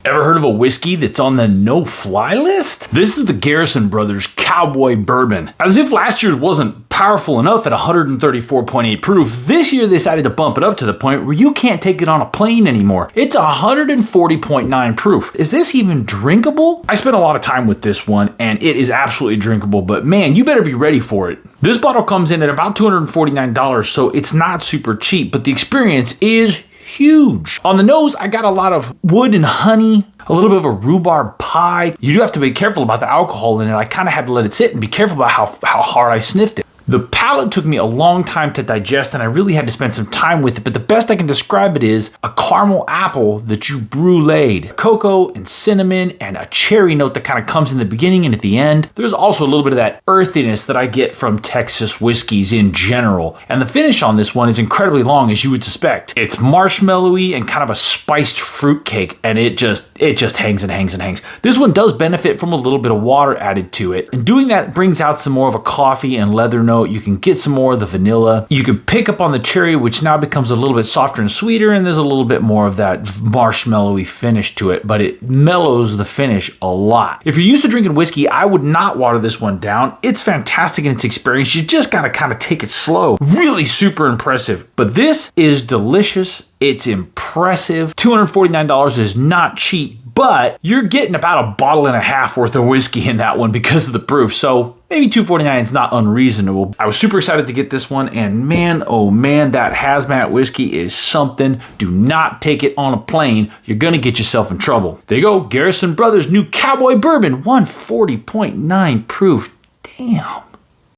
Ever heard of a whiskey that's on the no-fly list? This is the Garrison Brothers Cowboy Bourbon. As if last year's wasn't powerful enough at 134.8 proof, this year they decided to bump it up to the point where you can't take it on a plane anymore. It's 140.9 proof. Is this even drinkable? I spent a lot of time with this one and it is absolutely drinkable, but man, you better be ready for it. This bottle comes in at about $249, so it's not super cheap, but the experience is huge. On the nose, I got a lot of wood and honey, a little bit of a rhubarb pie. You do have to be careful about the alcohol in it. I kind of had to let it sit and be careful about how hard I sniffed it. The palate took me a long time to digest and I really had to spend some time with it, but the best I can describe it is a caramel apple that you bruleed. Cocoa and cinnamon and a cherry note that kind of comes in the beginning and at the end. There's also a little bit of that earthiness that I get from Texas whiskeys in general. And the finish on this one is incredibly long, as you would suspect. It's marshmallowy and kind of a spiced fruit cake, and it just hangs and hangs and hangs. This one does benefit from a little bit of water added to it, and doing that brings out some more of a coffee and leather note. You can get some more of the vanilla. You can pick up on the cherry, which now becomes a little bit softer and sweeter, and there's a little bit more of that marshmallowy finish to it, but it mellows the finish a lot. If you're used to drinking whiskey, I would not water this one down. It's fantastic in its experience. You just gotta kind of take it slow. Really super impressive. But this is delicious. It's impressive. $249 is not cheap, but you're getting about a bottle and a half worth of whiskey in that one because of the proof. So maybe $249 is not unreasonable. I was super excited to get this one, and man, oh man, that hazmat whiskey is something. Do not take it on a plane. You're gonna get yourself in trouble. There you go, Garrison Brothers new Cowboy Bourbon, 140.9 proof. Damn.